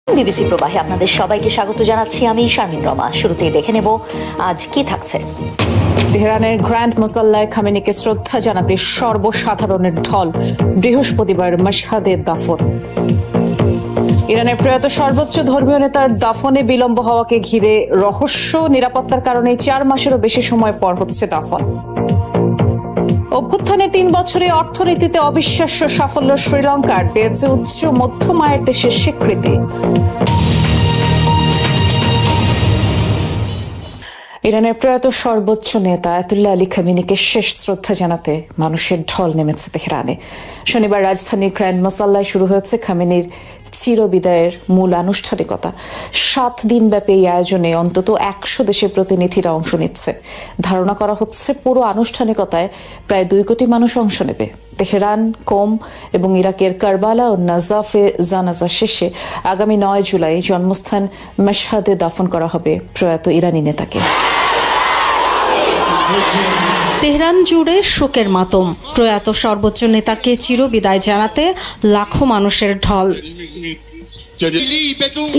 BBC প্রবাহে আপনাদের সবাইকে স্বাগত জানাচ্ছি আমি শারমিন রমা। শুরুতেই দেখে নেব আজ কি থাকছে। তেহরানের গ্র্যান্ড মুসাল্লায় খামেনিকে শ্রদ্ধা জানাতে সর্বসাধারণের ঢল, বৃহস্পতিবার মাশহাদে দাফন। ইরানের প্রয়াত সর্বোচ্চ ধর্মীয় নেতার দাফনে বিলম্ব হওয়াকে ঘিরে রহস্য, নিরাপত্তার কারণে 4 মাসেরও বেশি সময় পর হচ্ছে দাফন। অভ্যুত্থানের 3 বছরে অর্থনীতিতে অবিশ্বাস্য সাফল্য শ্রীলঙ্কার, পেয়েছে উচ্চ মধ্যম আয়ের দেশের স্বীকৃতি। ইরানের প্রয়াত সর্বোচ্চ নেতা আয়াতুল্লাহ আলী খামেনিকে শেষ শ্রদ্ধা জানাতে মানুষের ঢল নেমেছে তেহরানে। শনিবার রাজধানীর গ্র্যান্ড মুসাল্লায় শুরু হয়েছে খামেনির চিরবিদায়ের মূল আনুষ্ঠানিকতা। 7 দিন ব্যাপী এই আয়োজনে অন্তত 100 দেশের প্রতিনিধিরা অংশ নিচ্ছে। ধারণা করা হচ্ছে পুরো আনুষ্ঠানিকতায় প্রায় 2 কোটি মানুষ অংশ নেবে। তেহরান, কোম এবং ইরাকের কারবালা ও নাজাফে জানাজা শেষে আগামী 9 জুলাই জন্মস্থান মাশহাদে দাফন করা হবে প্রয়াত ইরানি নেতাকে। তেহরান জুড়ে শোকের মাতম, প্রয়াত সর্বোচ্চ নেতাকে চিরবিদায় জানাতে লাখো মানুষের ঢল।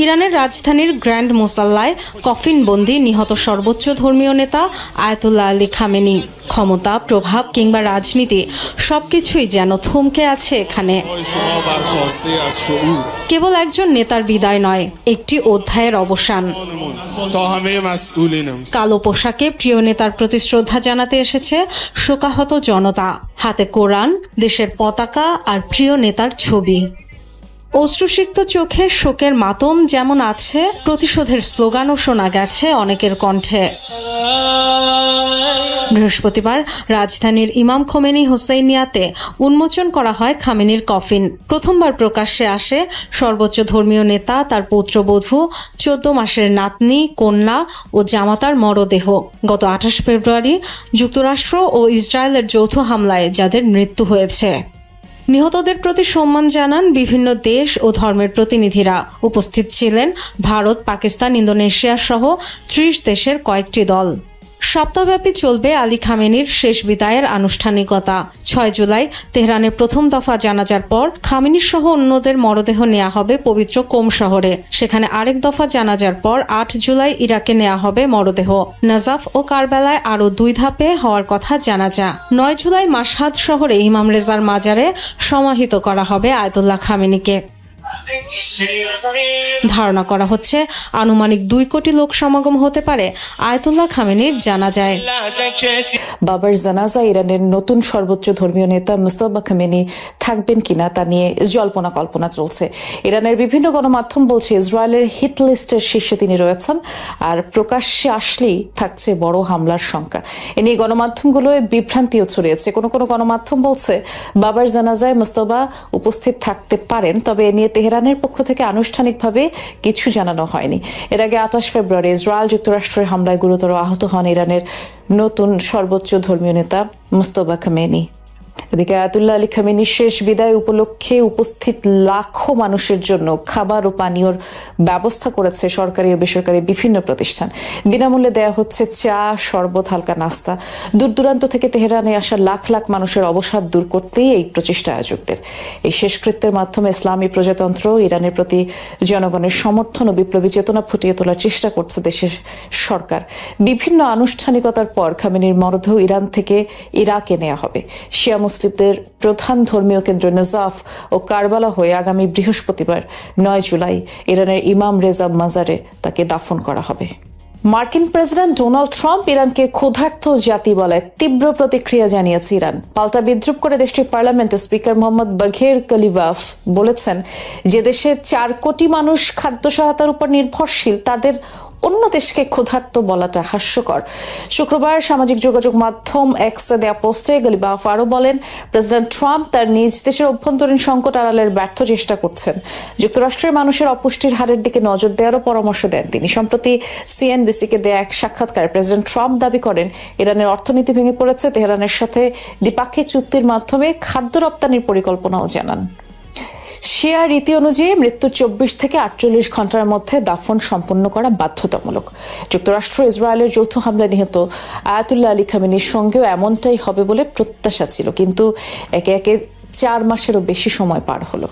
ইরানের রাজধানীর গ্র্যান্ড মুসাল্লায় কফিনবন্দি নিহত সর্বোচ্চ ধর্মীয় নেতা আয়াতুল্লাহ আলী খামেনি। ক্ষমতা, প্রভাব কিংবা রাজনীতি সবকিছুই যেন থমকে আছে এখানে। কেবল একজন নেতার বিদায় নয়, একটি অধ্যায়ের অবসান। কালো পোশাকে প্রিয় নেতার প্রতি শ্রদ্ধা জানাতে এসেছে শোকাহত জনতা। হাতে কোরআন, দেশের পতাকা আর প্রিয় নেতার ছবি। অশ্রুসিক্ত চোখে শোকের মাতম যেমন আছে, প্রতিশোধের স্লোগানও শোনা গেছে অনেকের কণ্ঠে। বৃহস্পতিবার রাজধানীর ইমাম খোমেনি হোসেইনিয়াতে উন্মোচন করা হয় খামেনির কফিন। প্রথমবার প্রকাশ্যে আসে সর্বোচ্চ ধর্মীয় নেতা, তার পুত্রবধূ, 14 মাসের নাতনি, কন্যা ও জামাতার মরদেহ। গত 28 ফেব্রুয়ারি যুক্তরাষ্ট্র ও ইসরায়েলের যৌথ হামলায় যাদের মৃত্যু হয়েছে। নিহতদের প্রতি সম্মান জানান বিভিন্ন দেশ ও ধর্মের প্রতিনিধিরা। উপস্থিত ছিলেন ভারত, পাকিস্তান, ইন্দোনেশিয়া সহ 30 দেশের কয়েকটি দল। সপ্তাহব্যাপী চলবে আলী খামেনির শেষ বিদায়ের আনুষ্ঠানিকতা। 6 জুলাই তেহরানের প্রথম দফা জানাজার পর খামেনি সহ অন্যদের মরদেহ নেওয়া হবে পবিত্র কোম শহরে। সেখানে আরেক দফা জানাজার পর 8 জুলাই ইরাকে নেওয়া হবে মরদেহ। নাজাফ ও কারবালায় আরও 2 ধাপে হওয়ার কথা জানাজা। 9 জুলাই মাশহাদ শহরে ইমাম রেজার মাজারে সমাহিত করা হবে আয়াতুল্লাহ খামেনিকে। ধারণা করা হচ্ছে আনুমানিক 2 কোটি লোক সমাগম হতে পারে আয়াতুল্লাহ খামেনির জানাজায়। বাবার জানাজা ইরানের নতুন সর্বোচ্চ ধর্মীয় নেতা মুজতবা খামেনি থাকবেন কিনা তা নিয়ে জল্পনা কল্পনা চলছে। ইরানের বিভিন্ন গণমাধ্যম বলছে ইসরায়েলের হিট লিস্টের শীর্ষে তিনি রয়েছেন, আর প্রকাশ্যে আসলেই থাকছে বড় হামলার শঙ্কা। এ নিয়ে গণমাধ্যমগুলোয় বিভ্রান্তিও ছড়িয়েছে। কোনো কোনো গণমাধ্যম বলছে বাবার জানাজায় মুজতবা উপস্থিত থাকতে পারেন, তবে এ নিয়ে তেহরানের পক্ষ থেকে আনুষ্ঠানিকভাবে কিছু জানানো হয়নি। এর আগে 28 ফেব্রুয়ারি ইসরায়েল যুক্তরাষ্ট্রের হামলায় গুরুতর আহত হন ইরানের নতুন সর্বোচ্চ ধর্মীয় নেতা মুজতবা খামেনি। এদিকে আয়াতুল্লাহ আলী খামেনির শেষ বিদায় উপলক্ষে উপস্থিত লাখো মানুষের জন্য খাবার ও পানীয়র ব্যবস্থা করেছে সরকারি ও বেসরকারি বিভিন্ন প্রতিষ্ঠান। বিনামূল্যে দেয়া হচ্ছে চা, শরবত, হালকা নাস্তা। দূর দূরান্ত থেকে তেহরানে আসা লাখ লাখ মানুষের অবসাদ দূর করতেই এই প্রচেষ্টা আয়োজকদের। এই শেষকৃত্যের মাধ্যমে ইসলামী প্রজাতন্ত্র ইরানের প্রতি জনগণের সমর্থন ও বিপ্লবী চেতনা ফুটিয়ে তোলার চেষ্টা করছে দেশের সরকার। বিভিন্ন আনুষ্ঠানিকতার পর খামেনির মরদেহ ইরান থেকে ইরাকে নেওয়া হবে। শিয়া মুসলিমদের প্রধান ধর্মীয় কেন্দ্র নাজাফ ও কারবালা হয়ে আগামী বৃহস্পতিবার 9 জুলাই ইরানের ইমাম রেজা মাজারে তাকে দাফন করা হবে। মার্কিন প্রেসিডেন্ট ডোনাল্ড ট্রাম্প ইরানকে ক্ষুধার্ত জাতি বলে তীব্র প্রতিক্রিয়া জানিয়েছে ইরান। পাল্টা বিদ্রুপ করে দেশটির পার্লামেন্টের স্পিকার মোহাম্মদ বাঘের কালিবাফ বলেছেন যে দেশের 4 কোটি মানুষ খাদ্য সহায়তার উপর নির্ভরশীল, তাদের অন্য দেশকে ক্ষুধার্ত বলাটা হাস্যকর। শুক্রবার সামাজিক যোগাযোগ মাধ্যম এক্সে দেয়া পোস্টে গালিবাফ আরও বলেন, প্রেসিডেন্ট ট্রাম্প তার নিজ দেশের অভ্যন্তরীণ সংকট আড়ালের ব্যর্থ চেষ্টা করছেন। যুক্তরাষ্ট্রের মানুষের অপুষ্টির হারের দিকে নজর দেওয়ারও পরামর্শ দেন তিনি। সম্প্রতি সিএনবিসিকে দেয়া এক সাক্ষাৎকারে প্রেসিডেন্ট ট্রাম্প দাবি করেন ইরানের অর্থনীতি ভেঙে পড়েছে। তেহরানের সাথে দ্বিপাক্ষিক চুক্তির মাধ্যমে খাদ্য রপ্তানির পরিকল্পনাও জানান। শিয়া রীতি অনুযায়ী মৃত্যুর 24 থেকে 48 ঘন্টার মধ্যে দাফন সম্পন্ন করা বাধ্যতামূলক। যুক্তরাষ্ট্র ইসরায়েলের যৌথ হামলায় নিহত আয়াতুল্লাহ আলী খামেনির সঙ্গেও এমনটাই হবে বলে প্রত্যাশা ছিল, কিন্তু একে একে 4 মাসেরও বেশি সময় পার হলো।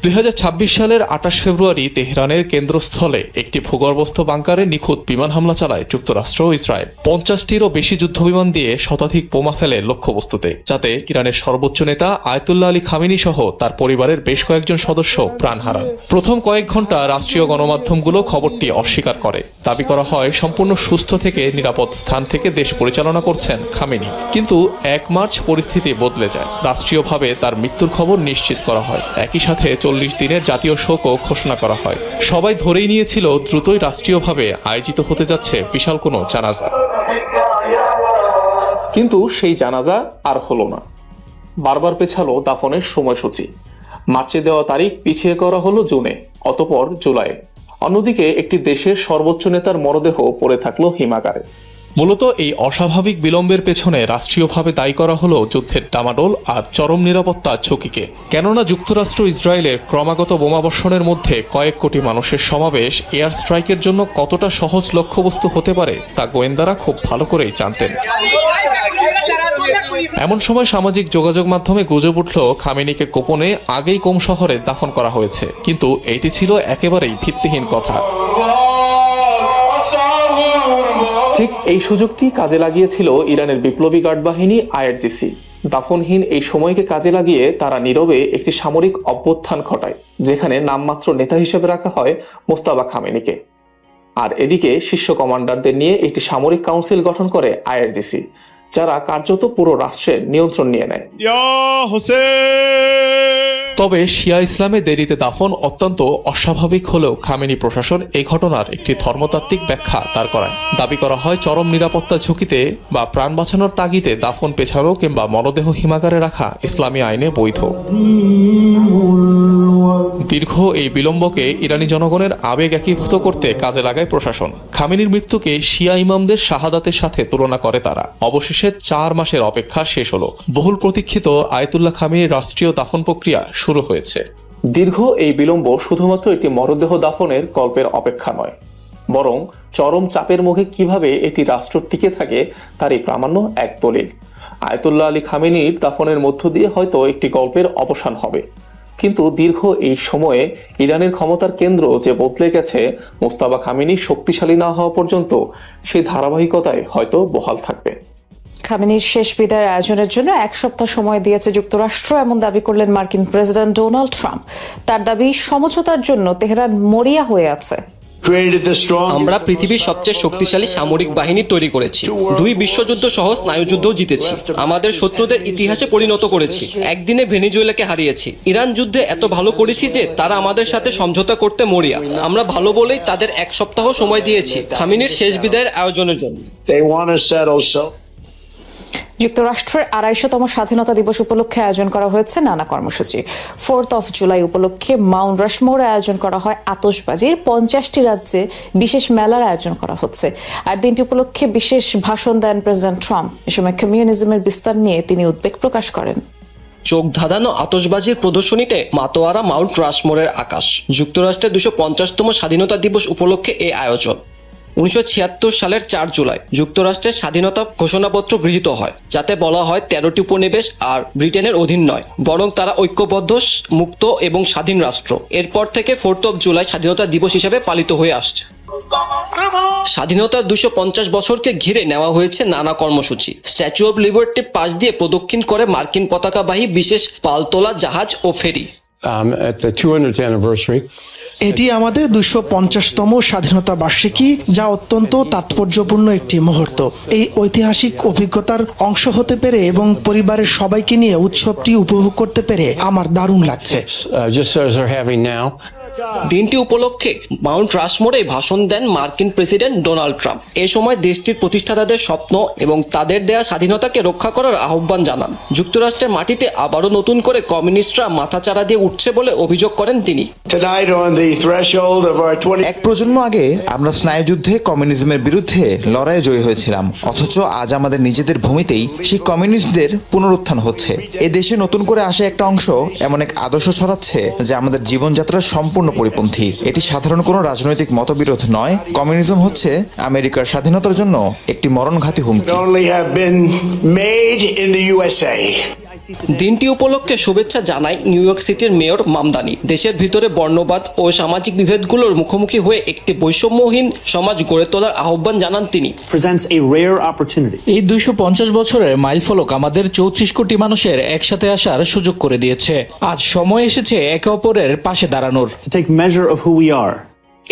2026 সালের 28 ফেব্রুয়ারি তেহরানের কেন্দ্রস্থলে একটি ভূগর্ভস্থ বাংকারে নিখুঁত বিমান হামলা চালায় যুক্তরাষ্ট্র ও ইসরায়েল। 50টিরও বেশি যুদ্ধবিমান দিয়ে শতাধিক বোমা ফেলে লক্ষ্যবস্তুতে, যাতে ইরানের সর্বোচ্চ নেতা আয়াতুল্লাহ আলী খামেনি সহ তার পরিবারের বেশ কয়েকজন সদস্য প্রাণ হারান। প্রথম কয়েক ঘন্টা রাষ্ট্রীয় গণমাধ্যমগুলো খবরটি অস্বীকার করে। দাবি করা হয় সম্পূর্ণ সুস্থ থেকে নিরাপদ স্থান থেকে দেশ পরিচালনা করছেন খামেনি। কিন্তু 1 মার্চ পরিস্থিতি বদলে যায়। রাষ্ট্রীয়ভাবে তার মৃত্যুর খবর নিশ্চিত করা হয়। একই সাথে 40 দিনের জাতীয় শোকও ঘোষণা করা হয়। সবাই ধরেই নিয়েছিল দ্রুতই রাষ্ট্রীয়ভাবে আয়োজিত হতে যাচ্ছে বিশাল কোনো জানাজা। কিন্তু সেই জানাজা আর হলো না। বারবার পেছালো দাফনের সময়সূচি। মার্চে দেওয়া তারিখ পিছিয়ে করা হলো জুনে, অতঃপর জুলাইয়ে। অন্যদিকে একটি দেশের সর্বোচ্চ নেতার মরদেহ পড়ে থাকলো হিমাগারে। মূলত এই অস্বাভাবিক বিলম্বের পেছনে রাষ্ট্রীয়ভাবে দায়ী করা হলো যুদ্ধের ডামাডোল আর চরম নিরাপত্তা ঝুঁকিকে। কেননা যুক্তরাষ্ট্র ইসরায়েলের ক্রমাগত বোমাবর্ষণের মধ্যে কয়েক কোটি মানুষের সমাবেশ এয়ার স্ট্রাইকের জন্য কতটা সহজ লক্ষ্যবস্তু হতে পারে তা গোয়েন্দারা খুব ভালো করেই জানতেন। এমন সময় সামাজিক যোগাযোগ মাধ্যমে গুজব উঠল খামেনিকে গোপনে আগেই কোম শহরে দাফন করা হয়েছে। কিন্তু এটি ছিল একেবারেই ভিত্তিহীন কথা। ঠিক এই সুযোগটি কাজে লাগিয়েছিল ইরানের বিপ্লবী গার্ড বাহিনী আইআরজিসি। দাফনহীন এই সময়কে কাজে লাগিয়ে তারা নীরবে একটি সামরিক অভ্যুত্থান ঘটায়, যেখানে নামমাত্র নেতা হিসেবে রাখা হয় মোস্তাফা খামেনিকে। আর এদিকে শীর্ষ কমান্ডারদের নিয়ে একটি সামরিক কাউন্সিল গঠন করে আইআরজিসি, যারা কার্যত পুরো রাষ্ট্রের নিয়ন্ত্রণ নিয়ে নেয়। তবে শিয়া ইসলামে দেরিতে দাফন অত্যন্ত অস্বাভাবিক হলেও খামেনি প্রশাসন এই ঘটনার একটি ধর্মতাত্ত্বিক ব্যাখ্যা দাঁড় করায়। দাবি করা হয় চরম নিরাপত্তা ঝুঁকিতে বা প্রাণ বাঁচানোর তাগিদে দাফন পেছানো কিংবা মরদেহ হিমাগারে রাখা ইসলামী আইনে বৈধ। দীর্ঘ এই বিলম্বকে ইরানি জনগণের আবেগ একীভূত করতে কাজে লাগায় প্রশাসন। খামেনির মৃত্যুকে শিয়া ইমামদের শাহাদাতের সাথে তুলনা করে তারা। অবশেষে 4 মাসের অপেক্ষা শেষ হলো। বহুল প্রতীক্ষিত আয়াতুল্লাহ খামেনির রাষ্ট্রীয় দাফন প্রক্রিয়া শুরু হয়েছে। দীর্ঘ এই বিলম্ব শুধুমাত্র একটি মরদেহ দাফনের গল্পের অপেক্ষা নয়, বরং চরম চাপের মুখে কিভাবে একটি রাষ্ট্র টিকে থাকে তারই প্রামাণ্য এক দলিল। আয়াতুল্লাহ আলী খামেনির দাফনের মধ্য দিয়ে হয়তো একটি গল্পের অবসান হবে, কিন্তু দীর্ঘ এই সময়ে ইরানের ক্ষমতার কেন্দ্র যে বদলে গেছে, মোস্তাফা খামেনি শক্তিশালী না হওয়া পর্যন্ত সেই ধারাবাহিকতায় হয়তো বহাল থাকবে। খামেনির শেষ বিদায়ের আয়োজনের জন্য 1 সপ্তাহ সময় দিয়েছে যুক্তরাষ্ট্র, এমন দাবি করলেন মার্কিন প্রেসিডেন্ট ডোনাল্ড ট্রাম্প। তার দাবি, সমঝোতার জন্য তেহরান মরিয়া হয়ে আছে। আমরা পৃথিবীর সবচেয়ে শক্তিশালী সামরিক বাহিনী তৈরি করেছি, 2 বিশ্বযুদ্ধ সহ স্নায়ুযুদ্ধও জিতেছি, আমাদের শত্রুদের ইতিহাসে পরিণত করেছি, একদিনে ভেনেজুয়েলাকে হারিয়েছি, ইরান যুদ্ধে এত ভালো করেছি যে তারা আমাদের সাথে সমঝোতা করতে মরিয়া। আমরা ভালো বলেই তাদের 1 সপ্তাহ সময় দিয়েছি খামেনির শেষ বিদায়ের আয়োজনের জন্য। যুক্তরাষ্ট্রের 250তম স্বাধীনতা দিবস উপলক্ষে আয়োজন করা হয়েছে নানা কর্মসূচি। 4th জুলাই উপলক্ষে মাউন্ট রাশমোরে আয়োজন করা হয় আতশবাজির। 50টি রাজ্যে বিশেষ মেলার আয়োজন করা হচ্ছে। আর দিনটি উপলক্ষে বিশেষ ভাষণ দেন প্রেসিডেন্ট ট্রাম্প। এ সময় কমিউনিজমের বিস্তার নিয়ে তিনি উদ্বেগ প্রকাশ করেন। চোখ ধাঁধানো আতশবাজির প্রদর্শনীতে মাতোয়ারা মাউন্ট রাশমোরের আকাশ। যুক্তরাষ্ট্রের 250তম স্বাধীনতা দিবস উপলক্ষে এই আয়োজন। 1976 সালের 4 জুলাই যুক্তরাষ্ট্রের স্বাধীনতা ঘোষণাপত্র গৃহীত হয়, যাতে বলা হয় 13টি উপনিবেশ আর ব্রিটেনের অধীন নয়, বরং তারা ঐক্যবদ্ধ, মুক্ত এবং স্বাধীন রাষ্ট্র। এরপর থেকে 4th জুলাই স্বাধীনতা দিবস হিসেবে পালিত হয়ে আসছে। স্বাধীনতার 250 বছরকে ঘিরে নেওয়া হয়েছে নানা কর্মসূচি। স্ট্যাচু অব লিবার্টির পাশ দিয়ে প্রদক্ষিণ করে মার্কিন পতাকাবাহী বিশেষ পালতোলা জাহাজ ও ফেরি। At the 200th anniversary, এটি আমাদের 250তম স্বাধীনতা বার্ষিকী, যা অত্যন্ত তাৎপর্যপূর্ণ একটি মুহূর্ত। এই ঐতিহাসিক অভিজ্ঞতার অংশ হতে পেরে এবং পরিবারের সবাইকে নিয়ে উৎসবটি উপভোগ করতে পেরে আমার দারুণ লাগছে। just as they're having now. দিনটি উপলক্ষে মাউন্ট রাশমোরে ভাষণ দেন মার্কিন প্রেসিডেন্ট ডোনাল্ড ট্রাম্প। এ সময় দেশটির প্রতিষ্ঠাতাদের স্বপ্ন এবং তাদের দেয়া স্বাধীনতাকে রক্ষা করার আহ্বান জানান। যুক্তরাষ্ট্রের মাটিতে আবারও নতুন করে কমিউনিস্টরা মাথাচাড়া দিয়ে উঠছে বলে অভিযোগ করেন তিনি। 1 প্রজন্ম আগে আমরা স্নায়ুযুদ্ধে কমিউনিজমের বিরুদ্ধে লড়াইয়ে জয়ী হয়েছিলাম, অথচ আজ আমাদের নিজেদের ভূমিতেই সেই কমিউনিস্টদের পুনরুত্থান হচ্ছে। এ দেশে নতুন করে আসা একটা অংশ এমন এক আদর্শ ছড়াচ্ছে যা আমাদের জীবনযাত্রার সম্পূর্ণ পরিপন্থী। এটি সাধারণ কোনো রাজনৈতিক মতবিরোধ নয়। কমিউনিজম হচ্ছে আমেরিকার স্বাধীনতার জন্য একটি মরণঘাতী হুমকি। দিনটি উপলক্ষে শুভেচ্ছা জানায় নিউ ইয়র্ক সিটির মেয়র মামদানি। দেশের ভিতরে বর্ণবাদ ও সামাজিক বিভেদগুলোর মুখোমুখি হয়ে একটি বৈষম্যহীন সমাজ গড়ে তোলার আহ্বান জানান তিনি। এই 250 বছরের মাইলফলক আমাদের 34 কোটি মানুষের একসাথে আসার সুযোগ করে দিয়েছে। আজ সময় এসেছে একে অপরের পাশে দাঁড়ানোর।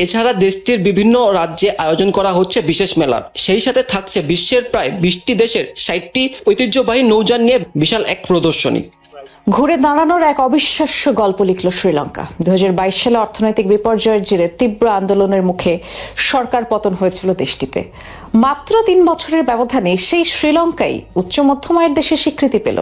এছাড়া দেশটির বিভিন্ন রাজ্যে আয়োজন করা হচ্ছে বিশেষ মেলার। সেই সাথে থাকছে বিশ্বের প্রায় 20টি দেশের 60টি ঐতিহ্যবাহী নৌযান নিয়ে বিশাল এক প্রদর্শনী। ঘুরে দাঁড়ানোর এক অবিশ্বাস্য গল্প লিখল শ্রীলঙ্কা। 2022 সালে অর্থনৈতিক বিপর্যয়ের জেরে তীব্র আন্দোলনের মুখে সরকার পতন হয়েছিল দেশটিতে। মাত্র 3 বছরের ব্যবধানে সেই শ্রীলঙ্কাই উচ্চ মধ্যম আয়ের দেশের স্বীকৃতি পেল।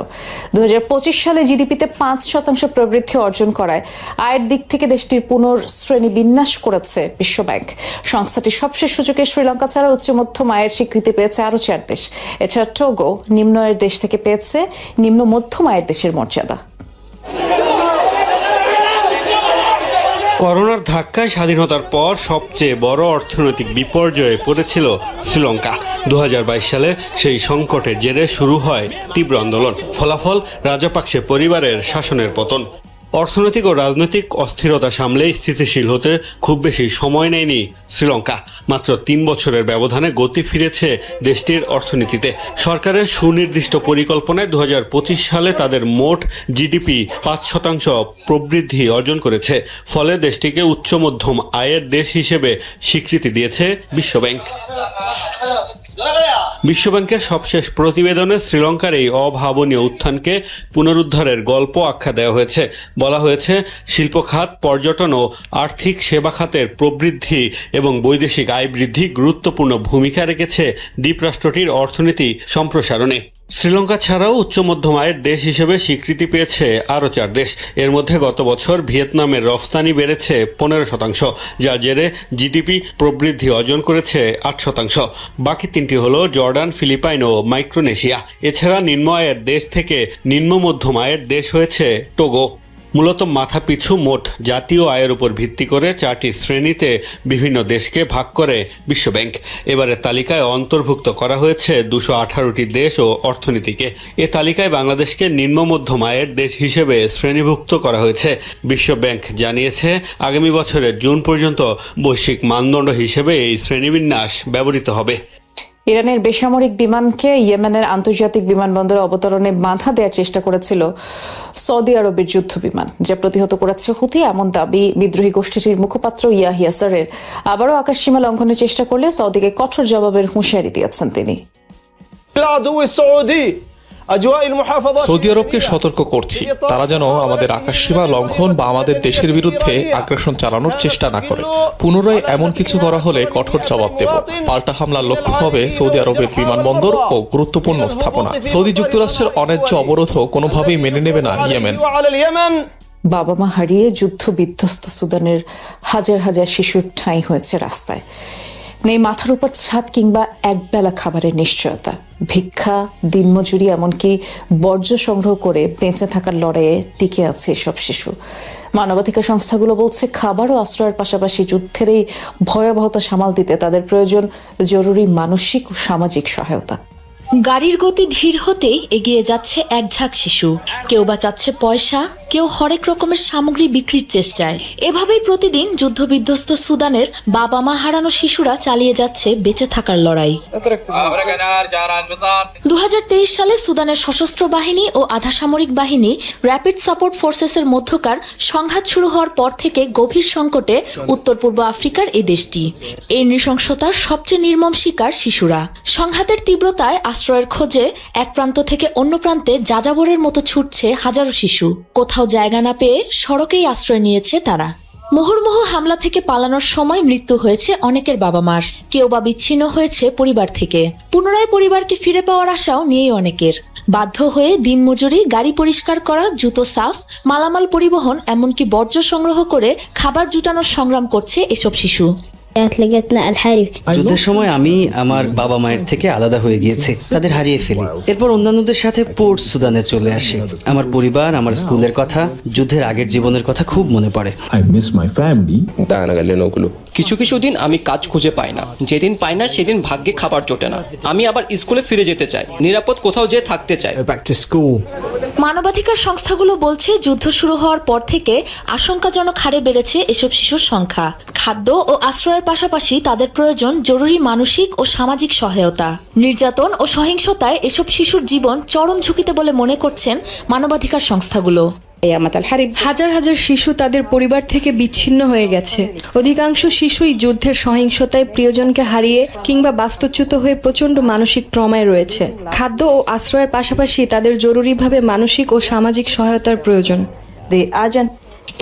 2025 সালে জিডিপিতে 5% প্রবৃদ্ধি অর্জন করায় আয়ের দিক থেকে দেশটির পুনঃশ্রেণী বিন্যাস করেছে বিশ্বব্যাংক। সংস্থাটির সবশেষ সূচকে শ্রীলঙ্কা ছাড়া উচ্চ মধ্যম আয়ের স্বীকৃতি পেয়েছে আরও 4 দেশ। এছাড়া টোগো নিম্ন আয়ের দেশ থেকে পেয়েছে নিম্ন মধ্যম আয়ের দেশের মর্যাদা। করোনার ধাক্কায় স্বাধীনতার পর সবচেয়ে বড় অর্থনৈতিক বিপর্যয়ে পড়েছিল শ্রীলঙ্কা। 2022 সালে সেই সংকটের জেরে শুরু হয় তীব্র আন্দোলন। ফলাফল রাজাপাকসে পরিবারের শাসনের পতন। অর্থনৈতিক ও রাজনৈতিক অস্থিরতা সামলে স্থিতিশীল হতে খুব বেশি সময় নেয়নি শ্রীলঙ্কা। মাত্র 3 বছরের ব্যবধানে গতি ফিরেছে দেশটির অর্থনীতিতে। সরকারের সুনির্দিষ্ট পরিকল্পনায় 2025 সালে তাদের মোট জিডিপি 5% প্রবৃদ্ধি অর্জন করেছে। ফলে দেশটিকে উচ্চ মধ্যম আয়ের দেশ হিসেবে স্বীকৃতি দিয়েছে বিশ্বব্যাংক। বিশ্বব্যাংকের সবশেষ প্রতিবেদনে শ্রীলঙ্কার এই অভাবনীয় উত্থানকে পুনরুদ্ধারের গল্প আখ্যা দেওয়া হয়েছে। বলা হয়েছে, শিল্প খাত, পর্যটন ও আর্থিক সেবা খাতের প্রবৃদ্ধি এবং বৈদেশিক আয় বৃদ্ধি গুরুত্বপূর্ণ ভূমিকা রেখেছে দ্বীপরাষ্ট্রটির অর্থনীতি সম্প্রসারণে। শ্রীলঙ্কা ছাড়াও উচ্চ মধ্যম আয়ের দেশ হিসেবে স্বীকৃতি পেয়েছে আরও 4 দেশ। এর মধ্যে গত বছর ভিয়েতনামের রফতানি বেড়েছে 15%, যার জেরে জিডিপি প্রবৃদ্ধি অর্জন করেছে 8%। বাকি 3টি হলো জর্ডান, ফিলিপাইন ও মাইক্রোনেশিয়া। এছাড়া নিম্ন আয়ের দেশ থেকে নিম্ন মধ্যম আয়ের দেশ হয়েছে টোগো। মূলত মাথাপিছু মোট জাতীয় আয়ের উপর ভিত্তি করে 4টি শ্রেণীতে বিভিন্ন দেশকে ভাগ করে বিশ্বব্যাংক। এবারে তালিকায় অন্তর্ভুক্ত করা হয়েছে 218টি দেশ ও অর্থনীতিকে। এ তালিকায় বাংলাদেশকে নিম্ন মধ্যম আয়ের দেশ হিসেবে শ্রেণীভুক্ত করা হয়েছে। বিশ্বব্যাংক জানিয়েছে, আগামী বছরের জুন পর্যন্ত বৈশ্বিক মানদণ্ড হিসেবে এই শ্রেণীবিন্যাস ব্যবহৃত হবে। ইরানের বেসামরিক বিমানকে ইয়েমেনের আন্তর্জাতিক বিমানবন্দরে অবতরণে বাধা দেওয়ার চেষ্টা করেছিল সৌদি আরবের যুদ্ধ বিমান, যা প্রতিহত করেছে হুথি, এমন দাবি বিদ্রোহী গোষ্ঠীটির মুখপাত্র ইয়াহিয়া সারের। আবারও আকাশসীমা লঙ্ঘনের চেষ্টা করলে সৌদিকে কঠোর জবাবের হুঁশিয়ারি দিয়েছেন তিনি। সৌদি আরবকে সতর্ক করছি, তারা যেন আমাদের আকাশসীমা লঙ্ঘন বা আমাদের দেশের বিরুদ্ধে আগ্রাসন চালানোর চেষ্টা না করে। পুনরায় এমন কিছু করা হলে কঠোর জবাব দেব। পাল্টা হামলার লক্ষ্য হবে সৌদি আরবের বিমানবন্দর ও গুরুত্বপূর্ণ স্থাপনা। সৌদি যুক্তরাষ্ট্রের অন্যায্য অবরোধও কোনোভাবেই মেনে নেবে না ইয়েমেন। বাবা মা হারিয়ে যুদ্ধ বিধ্বস্ত সুদানের হাজার হাজার শিশুর ঠাঁই হয়েছে রাস্তায়। নেই মাথার উপর ছাদ কিংবা একবেলা খাবারের নিশ্চয়তা। ভিক্ষা, দিনমজুরি, এমনকি বর্জ্য সংগ্রহ করে বেঁচে থাকার লড়াইয়ে টিকে আছে এসব শিশু। মানবাধিকার সংস্থাগুলো বলছে, খাবার ও আশ্রয়ের পাশাপাশি যুদ্ধের এই ভয়াবহতা সামাল দিতে তাদের প্রয়োজন জরুরি মানসিক ও সামাজিক সহায়তা। গাড়ির গতি ধীর হতেই এগিয়ে যাচ্ছে এক ঝাঁক শিশু। কেউ বা চাচ্ছে পয়সা, কেউ হরেক রকমের সামগ্রী বিক্রির চেষ্টায়। এভাবেই প্রতিদিন যুদ্ধবিধ্বস্ত সুদানের বাবা মা হারানো শিশুরা চালিয়ে যাচ্ছে বেঁচে থাকার লড়াই। 2023 সালে সুদানের সশস্ত্র বাহিনী ও আধা সামরিক বাহিনী র্যাপিড সাপোর্ট ফোর্সেসের মধ্যকার সংঘাত শুরু হওয়ার পর থেকে গভীর সংকটে উত্তর পূর্ব আফ্রিকার এই দেশটি। এই নৃশংসতার সবচেয়ে নির্মম শিকার শিশুরা। সংঘাতের তীব্রতায় আশ্রয়ের খোঁজে এক প্রান্ত থেকে অন্য প্রান্তে যাযাবরের মতো ছুটছে হাজারো শিশু। কোথাও জায়গা না পেয়ে সড়কেই আশ্রয় নিয়েছে তারা। মুহুর্মুহু হামলা থেকে পালানোর সময় মৃত্যু হয়েছে অনেকের বাবা মার। কেউ বা বিচ্ছিন্ন হয়েছে পরিবার থেকে। পুনরায় পরিবারকে ফিরে পাওয়ার আশাও নিয়েই অনেকের। বাধ্য হয়ে দিনমজুরি, গাড়ি পরিষ্কার করা, জুতো সাফ, মালামাল পরিবহন, এমনকি বর্জ্য সংগ্রহ করে খাবার জুটানোর সংগ্রাম করছে এসব শিশু। যুদ্ধের সময় আমি আমার বাবা মায়ের থেকে আলাদা হয়ে গিয়েছি, তাদের হারিয়ে ফেলি। এরপর অন্যান্যদের সাথে পোর্ট সুদানে চলে আসি। আমার পরিবার, আমার স্কুলের কথা, যুদ্ধের আগের জীবনের কথা খুব মনে পড়ে। কিছু কিছু দিন আমি কাজ খুঁজে পাই না, যেদিন পাই না সেদিন ভাগ্যে খাবার জোটে না। আমি আবার স্কুলে ফিরে যেতে চাই, নিরাপদ কোথাও যেয়ে থাকতে চাই। মানবাধিকার সংস্থাগুলো বলছে যুদ্ধ শুরু হওয়ার পর থেকে আশঙ্কাজনক হারে বেড়েছে এসব শিশুর সংখ্যা। খাদ্য ও আশ্রয়ের পাশাপাশি তাদের প্রয়োজন জরুরি মানসিক ও সামাজিক সহায়তা। নির্যাতন ও সহিংসতায় এসব শিশুর জীবন চরম ঝুঁকিতে বলে মনে করছেন মানবাধিকার সংস্থাগুলো। হাজার হাজার শিশু তাদের পরিবার থেকে বিচ্ছিন্ন হয়ে গেছে। অধিকাংশ শিশুই যুদ্ধের সহিংসতায় প্রিয়জনকে হারিয়ে কিংবা বাস্তুচ্যুত হয়ে প্রচন্ড মানসিক ট্রমায় রয়েছে। খাদ্য ও আশ্রয়ের পাশাপাশি তাদের জরুরিভাবে মানসিক ও সামাজিক সহায়তার প্রয়োজন।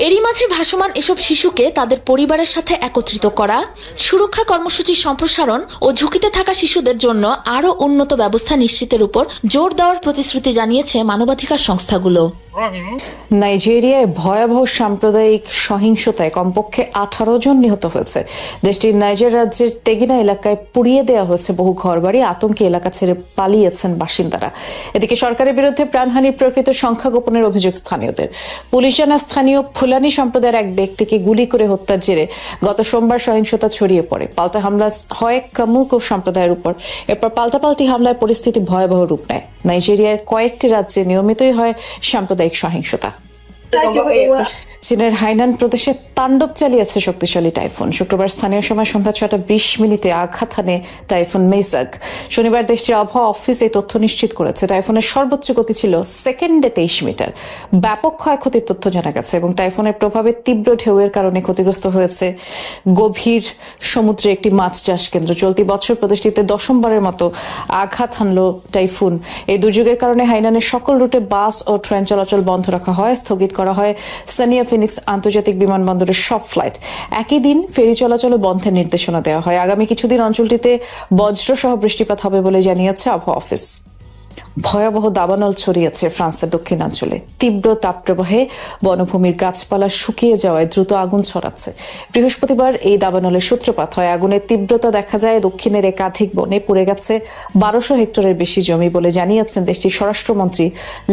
এরই মাঝে ভাসমান এসব শিশুকে তাদের পরিবারের সাথে একত্রিত করা, সুরক্ষা কর্মসূচি সম্প্রসারণ ও ঝুঁকিতে থাকা শিশুদের জন্য আরও উন্নত ব্যবস্থা নিশ্চিতের উপর জোর দেওয়ার প্রতিশ্রুতি জানিয়েছে মানবাধিকার সংস্থাগুলো। নাইজেরিয়ায় ভয়াবহ সাম্প্রদায়িক সহিংসতায় কমপক্ষে 18 জন নিহত হয়েছে। দেশটির নাইজার রাজ্যের তেগিনা এলাকায় পুড়িয়ে দেওয়া হয়েছে বহু ঘরবাড়ি। আতঙ্কে এলাকা ছেড়ে পালিয়েছেন বাসিন্দারা। এদিকে সরকারের বিরুদ্ধে প্রাণহানির প্রকৃত সংখ্যা গোপনের অভিযোগ স্থানীয়দের। পুলিশ জানায় স্থানীয় ফুলানি সম্প্রদায়ের এক ব্যক্তিকে গুলি করে হত্যার জেরে গত সোমবার সহিংসতা ছড়িয়ে পড়ে। পাল্টা হামলা হয় কামুকো সম্প্রদায়ের উপর। এরপর পাল্টাপাল্টি হামলায় পরিস্থিতি ভয়াবহ রূপ নেয়। নাইজেরিয়ার কয়েকটি রাজ্যে নিয়মিতই হয় সাম্প্রদায়িক সহিংসতা। চীনের হাইনান প্রদেশে তাণ্ডব চালিয়েছে শক্তিশালী টাইফুন। শুক্রবার স্থানীয় সময় সন্ধ্যা 6:20 আঘাত হানে টাইফুন মেইজাক। শনিবার দেশটির আবহাওয়া অফিস এই তথ্য নিশ্চিত করেছে। টাইফুনের সর্বোচ্চ গতি ছিল সেকেন্ডে 23 মিটার। ব্যাপক ক্ষয়ক্ষতির তথ্য জানা গেছে এবং টাইফুনের প্রভাবে তীব্র ঢেউয়ের কারণে ক্ষতিগ্রস্ত হয়েছে গভীর সমুদ্রে একটি মাছ চাষ কেন্দ্র। চলতি বছর প্রদেশটিতে 10মবারের মতো আঘাত হানল টাইফুন। এই দুর্যোগের কারণে হাইনানের সকল রুটে বাস ও ট্রেন চলাচল বন্ধ রাখা হয়। স্থগিত করা হয় সানিয়া ফিনিক্স আন্তর্জাতিক বিমানবন্দরের সব ফ্লাইট। একই দিন ফেরি চলাচল বন্ধের নির্দেশনা দেওয়া হয়। আগামী কিছুদিন অঞ্চলটিতে বজ্রসহ বৃষ্টিপাত হবে বলে জানিয়েছে আবহাওয়া অফিস। ভয়াবহ দাবানল ছড়িয়েছে ফ্রান্সের দক্ষিণাঞ্চলে। তীব্র তাপপ্রবাহে বনভূমির গাছপালা শুকিয়ে যাওয়ায় দ্রুত আগুন ছড়াচ্ছে। বৃহস্পতিবার এই দাবানলের সূত্রপাত হয়। আগুনের তীব্রতা দেখা যায় দক্ষিণের একাধিক বনে। পুড়ে গেছে 1200 হেক্টরের বেশি জমি বলে জানিয়েছেন দেশটির স্বরাষ্ট্রমন্ত্রী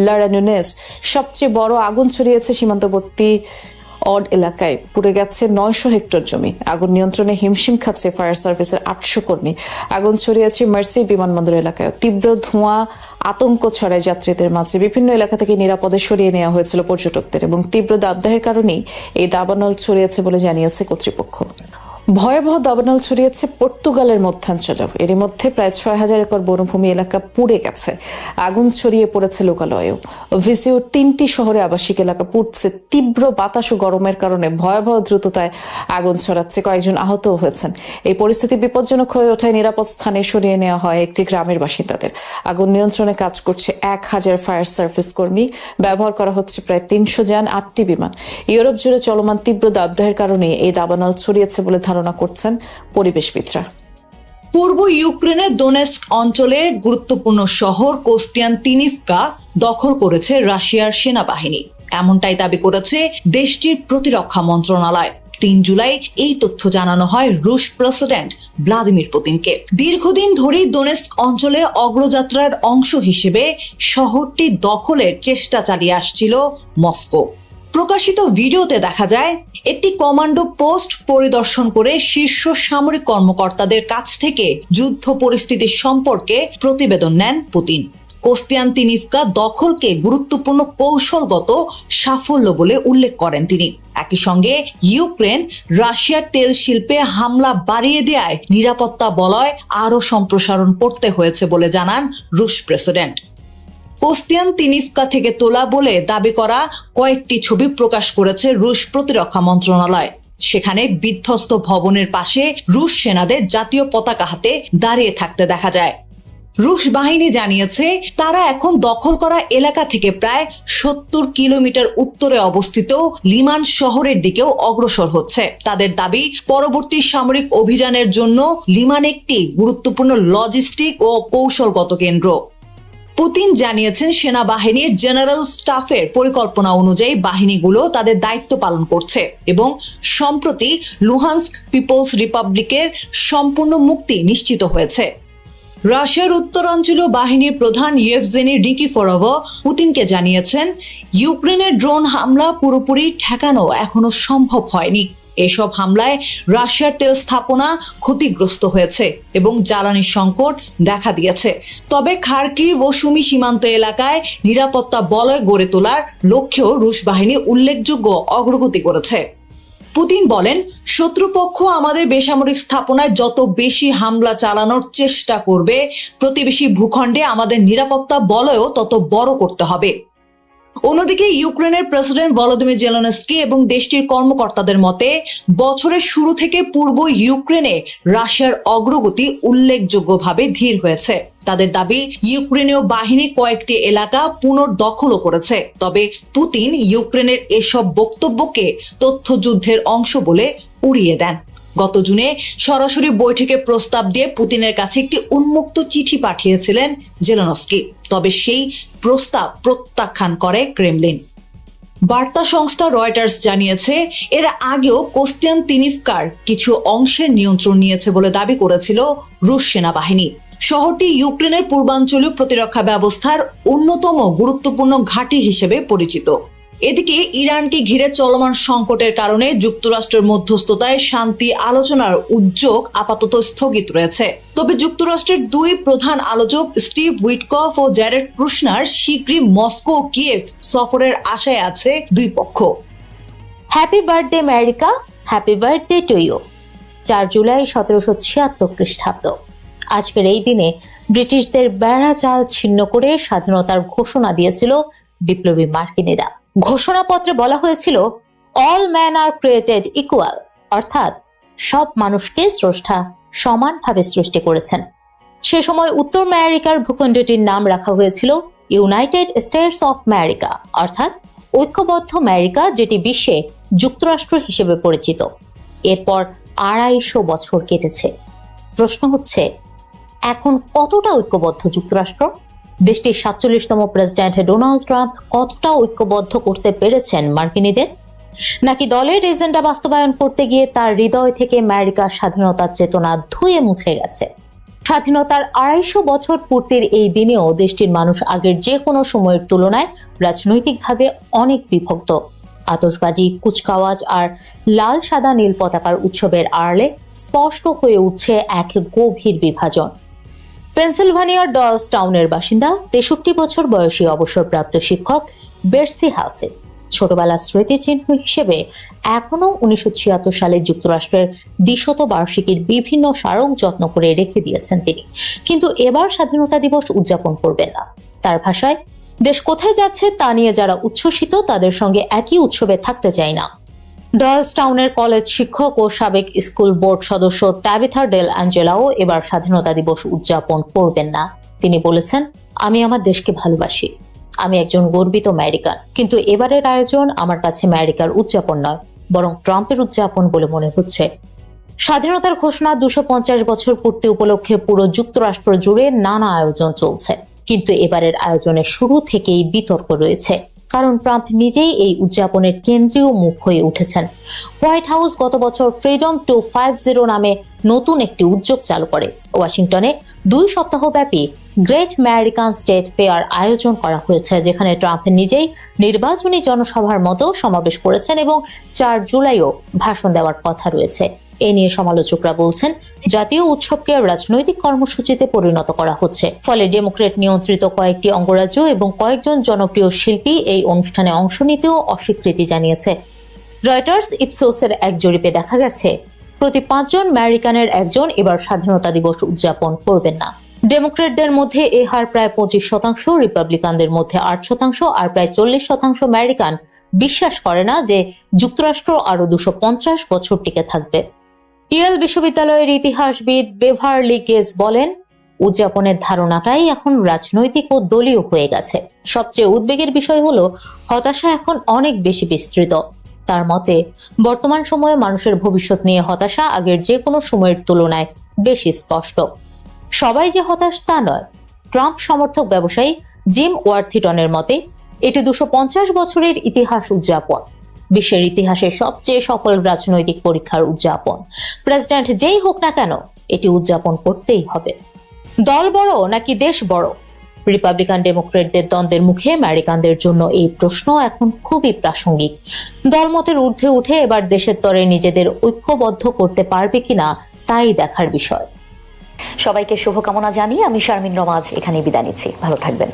লারা নুনেজ। সবচেয়ে বড় আগুন ছড়িয়েছে সীমান্তবর্তী অড এলাকায়। পুড়ে গেছে 900 হেক্টর জমি। আগুন নিয়ন্ত্রণে হিমশিম খাচ্ছে ফায়ার সার্ভিসের 800 কর্মী। আগুন ছড়িয়েছে মার্সি বিমানবন্দর এলাকায়। তীব্র ধোঁয়া আতঙ্ক ছড়ায় যাত্রীদের মাঝে। বিভিন্ন এলাকা থেকে নিরাপদে সরিয়ে নেওয়া হয়েছিল পর্যটকদের এবং তীব্র দাবদাহের কারণেই এই দাবানল ছড়িয়েছে বলে জানিয়েছে কর্তৃপক্ষ। ভয়াবহ দাবানল ছড়িয়েছে পর্তুগালের মধ্যাঞ্চলেও। এরই মধ্যে প্রায় 6000 একর বনভূমি এলাকা পুড়ে গেছে। আগুন ছড়িয়ে পড়েছে লোকালয়েও। ভিসিওর 3টি শহরে আবাসিক এলাকা পুড়ছে। তীব্র বাতাস ও গরমের কারণে ভয়াবহ দ্রুততায় আগুন ছড়াচ্ছে। কয়েকজন আহতও হয়েছেন। এই পরিস্থিতি বিপজ্জনক হয়ে ওঠায় নিরাপদ স্থানে সরিয়ে নেওয়া হয় একটি গ্রামের বাসিন্দাদের। আগুন নিয়ন্ত্রণে কাজ করছে 1000 ফায়ার সার্ভিস কর্মী। ব্যবহার করা হচ্ছে প্রায় 300 যান, 8টি বিমান। ইউরোপ জুড়ে চলমান তীব্র দাবদাহের কারণে এই দাবানল ছড়িয়েছে বলে ধারণা করছেন পরিবেশবিদরা। পূর্ব ইউক্রেনের দোনেস্ক অঞ্চলের গুরুত্বপূর্ণ শহর কোস্তিয়ান্তিনিভকা দখল করেছে রাশিয়ার সেনাবাহিনী। এমনটাই দাবি করেছে দেশটির প্রতিরক্ষা মন্ত্রণালয়। 3 জুলাই এই তথ্য জানানো হয় রুশ প্রেসিডেন্ট ভ্লাদিমির পুতিনকে। দীর্ঘদিন ধরেই দোনেস্ক অঞ্চলে অগ্রযাত্রার অংশ হিসেবে শহরটি দখলের চেষ্টা চালিয়ে আসছিল মস্কো। প্রকাশিত ভিডিওতে দেখা যায় একটি কমান্ডো পোস্ট পরিদর্শন করে শীর্ষ সামরিক কর্মকর্তাদের কাছ থেকে যুদ্ধ পরিস্থিতির সম্পর্কে প্রতিবেদন নেন পুতিন। কোস্তিয়ান্তিনিভকা দখলকে গুরুত্বপূর্ণ কৌশলগত সাফল্য বলে উল্লেখ করেন তিনি। একই সঙ্গে ইউক্রেন রাশিয়ার তেল শিল্পে হামলা বাড়িয়ে দেওয়ায় নিরাপত্তা বলয় আরও সম্প্রসারণ করতে হয়েছে বলে জানান রুশ প্রেসিডেন্ট। কোস্তিয়ান্তিনিভকা থেকে তোলা বলে দাবি করা কয়েকটি ছবি প্রকাশ করেছে রুশ প্রতিরক্ষা মন্ত্রণালয়। সেখানে বিধ্বস্ত ভবনের পাশে রুশ সেনাদের জাতীয় পতাকা হাতে দাঁড়িয়ে থাকতে দেখা যায়। রুশ বাহিনী জানিয়েছে তারা এখন দখল করা এলাকা থেকে প্রায় 70 কিলোমিটার উত্তরে অবস্থিত লিমান শহরের দিকেও অগ্রসর হচ্ছে। তাদের দাবি, পরবর্তী সামরিক অভিযানের জন্য লিমান একটি গুরুত্বপূর্ণ লজিস্টিক ও কৌশলগত কেন্দ্র। পুতিন জানিয়েছেন সেনাবাহিনীর জেনারেল স্টাফের পরিকল্পনা অনুযায়ী বাহিনীগুলো তাদের দায়িত্ব পালন করছে এবং সম্প্রতি লুহান্স্ক পিপলস রিপাবলিকের সম্পূর্ণ মুক্তি নিশ্চিত হয়েছে। রাশিয়ার উত্তরাঞ্চলীয় বাহিনীর প্রধান ইয়েভজেনি নিকিফরভ পুতিনকে জানিয়েছেন ইউক্রেনের ড্রোন হামলা পুরোপুরি ঠেকানো এখনো সম্ভব হয়নি। এসব হামলায় রাশিয়ার তেল স্থাপনা ক্ষতিগ্রস্ত হয়েছে এবং জ্বালানি সংকট দেখা দিয়েছে। তবে খার্কিভ ও সুমি সীমান্ত এলাকায় নিরাপত্তা বলয় গড়ে তোলার লক্ষ্যেও রুশ বাহিনী উল্লেখযোগ্য অগ্রগতি করেছে। পুতিন বলেন, শত্রুপক্ষ আমাদের বেসামরিক স্থাপনায় যত বেশি হামলা চালানোর চেষ্টা করবে, প্রতিবেশী ভূখণ্ডে আমাদের নিরাপত্তা বলয়ও তত বড় করতে হবে। অন্যদিকে ইউক্রেনের প্রেসিডেন্ট ভলোদিমির জেলেনস্কি এবং দেশটির কর্মকর্তাদের মতে বছরের শুরু থেকে পূর্ব ইউক্রেনে রাশিয়ার অগ্রগতি উল্লেখযোগ্যভাবে ধীর হয়েছে। তাদের দাবি, ইউক্রেনীয় বাহিনী কয়েকটি এলাকা পুনর্দখলও করেছে। তবে পুতিন ইউক্রেনের এসব বক্তব্যকে তথ্যযুদ্ধের অংশ বলে উড়িয়ে দেন। গত জুনে সরাসরি বৈঠকে প্রস্তাব দিয়ে পুতিনের কাছে একটি উন্মুক্ত চিঠি পাঠিয়েছিলেন জেলেনস্কি, তবে সেই প্রস্তাব প্রত্যাখ্যান করে ক্রেমলিন। বার্তা সংস্থা রয়টার্স জানিয়েছে, এর আগেও কোস্তিয়ানতিনিভকার কিছু অংশের নিয়ন্ত্রণ নিয়েছে বলে দাবি করেছিল রুশ সেনাবাহিনী। শহরটি ইউক্রেনের পূর্বাঞ্চলীয় প্রতিরক্ষা ব্যবস্থার অন্যতম গুরুত্বপূর্ণ ঘাঁটি হিসেবে পরিচিত। এদিকে ইরানকে ঘিরে চলমান সংকটের কারণে যুক্তরাষ্ট্রের মধ্যস্থতায় শান্তি আলোচনার উদ্যোগ আপাতত স্থগিত রয়েছে। তবে যুক্তরাষ্ট্রের দুই প্রধান আলোচক স্টিভ উইটকফ ও জ্যারেড কুশনার শীঘ্রই মস্কো ও কিয়েভ সফরের আশায় আছে দুই পক্ষ। Happy birthday America, happy birthday to you. 4 জুলাই 1776 খ্রিস্টাব্দ। আজকের এই দিনে ব্রিটিশদের বেড়া জাল ছিন্ন করে স্বাধীনতার ঘোষণা দিয়েছিল বিপ্লবী মার্কিনীরা। ঘোষণাপত্রে বলা হয়েছিল, অল ম্যান আর ক্রিয়েটেড ইকুয়াল, অর্থাৎ সব মানুষকে স্রষ্টা সমানভাবে সৃষ্টি করেছেন। সে সময় উত্তর আমেরিকার ভূখণ্ডটির নাম রাখা হয়েছিল ইউনাইটেড স্টেটস অফ আমেরিকা, অর্থাৎ ঐক্যবদ্ধ আমেরিকা, যেটি বিশ্বে যুক্তরাষ্ট্র হিসেবে পরিচিত। এরপর 250 বছর কেটেছে। প্রশ্ন হচ্ছে, এখন কতটা ঐক্যবদ্ধ যুক্তরাষ্ট্র? দেশটির 47তম প্রেসিডেন্ট ডোনাল্ড ট্রাম্প কতটা ঐক্যবদ্ধ করতে পেরেছেন মার্কিনীদের? নাকি দলের এজেন্ডা বাস্তবায়ন করতে গিয়ে তার হৃদয় থেকে আমেরিকার স্বাধীনতার চেতনা ধুয়ে মুছে গেছে? স্বাধীনতার 250 বছর পূর্তির এই দিনেও দেশটির মানুষ আগের যে কোনো সময়ের তুলনায় রাজনৈতিকভাবে অনেক বিভক্ত। আতশবাজি, কুচকাওয়াজ আর লাল সাদা নীল পতাকার উৎসবের আড়ালে স্পষ্ট হয়ে উঠছে এক গভীর বিভাজন। পেনসিলভানিয়ার ডলসটাউনের বাসিন্দা 63 বছর বয়সী অবসরপ্রাপ্ত শিক্ষক বেরসি হাসিন ছোটবেলার স্মৃতিচিহ্ন হিসেবে এখনো 1976 সালে যুক্তরাষ্ট্রের 200 বার্ষিকীর বিভিন্ন স্মারক যত্ন করে রেখে দিয়েছেন তিনি। কিন্তু এবার স্বাধীনতা দিবস উদযাপন করবেন না। তার ভাষায়, দেশ কোথায় যাচ্ছে তা নিয়ে যারা উচ্ছ্বসিত তাদের সঙ্গে একই উৎসবে থাকতে চায় না। ডলসটাউনের কলেজ শিক্ষক ও সাবেক স্কুল বোর্ড সদস্য ট্যাবিথা ডেল অ্যাঞ্জেলাও এবার স্বাধীনতা দিবস উদযাপন করবেন না। তিনি বলেছেন, আমি আমার দেশকে ভালোবাসি, আমি একজন গর্বিত আমেরিকান, কিন্তু এবারের আয়োজন আমার কাছে আমেরিকার উদযাপন নয়, বরং ট্রাম্পের উদযাপন বলে মনে হচ্ছে। স্বাধীনতার ঘোষণা 250 বছর পূর্তি উপলক্ষে পুরো যুক্তরাষ্ট্র জুড়ে নানা আয়োজন চলছে, কিন্তু এবারের আয়োজনের শুরু থেকেই বিতর্ক রয়েছে, কারণ ট্রাম্প নিজেই এই উদযাপনের কেন্দ্রীয় মুখ হয়ে উঠেছেন। হোয়াইট হাউস গত বছর ফ্রিডম 250 নামে নতুন একটি উদ্যোগ চালু করে। ওয়াশিংটনে 2 সপ্তাহ ব্যাপী গ্রেট আমেরিকান স্টেট ফেয়ার আয়োজন করা হয়েছে, যেখানে ট্রাম্প নিজেই নির্বাচনী জনসভার মতো সমাবেশ করেছেন এবং 4 জুলাইও ভাষণ দেওয়ার কথা রয়েছে। এ নিয়ে সমালোচকরা বলছেন, জাতীয় উৎসবকে রাজনৈতিক কর্মসূচিতে পরিণত করা হচ্ছে, ফলে ডেমোক্রেট নিয়ন্ত্রিত কয়েকটি অঙ্গরাজ্য এবং কয়েকজন জনপ্রিয় শিল্পী এই অনুষ্ঠানে অংশ নিতেও অস্বীকৃতি জানিয়েছে। রয়টার্স ইপসোসের এক জরিপে দেখা গেছে, প্রতি 5 জন আমেরিকানের একজন এবার স্বাধীনতা দিবস উদযাপন করবেন না। ডেমোক্রেটদের মধ্যে এ হার প্রায় 25%, রিপাবলিকানদের মধ্যে 8% আর প্রায় 40% আমেরিকান বিশ্বাস করে না যে যুক্তরাষ্ট্র আরো 250 বছর টিকে থাকবে। ইয়েল বিশ্ববিদ্যালয়ের ইতিহাসবিদ বেভারলি গেজ বলেন, উদযাপনের ধারণাটাই এখন রাজনৈতিক ও দলীয় হয়ে গেছে। সবচেয়ে উদ্বেগের বিষয় হলো, হতাশা এখন অনেক বেশি বিস্তৃত। তার মতে, বর্তমান সময়ে মানুষের ভবিষ্যৎ নিয়ে হতাশা আগের যে কোনো সময়ের তুলনায় বেশি স্পষ্ট। সবাই যে হতাশ তা নয়। ট্রাম্প সমর্থক ব্যবসায়ী জিম ওয়ার্থিটনের মতে, এটি 250 বছরের ইতিহাস উদযাপন, বিশ্বের ইতিহাসে সবচেয়ে সফল রাজনৈতিক পরীক্ষার উদযাপন। প্রেসিডেন্ট যেই হোক না কেন, এটি উদযাপন করতেই হবে। দল বড় নাকি দেশ বড়, রিপাবলিকান ডেমোক্রেটদের দ্বন্দ্বের মুখে আমেরিকানদের জন্য এই প্রশ্ন এখন খুবই প্রাসঙ্গিক। দলমতের ঊর্ধ্বে উঠে এবার দেশের তরে নিজেদের ঐক্যবদ্ধ করতে পারবে কিনা তাই দেখার বিষয়। সবাইকে শুভকামনা জানিয়ে আমি শারমিন রমাজ এখানে বিদায় নিচ্ছি। ভালো থাকবেন।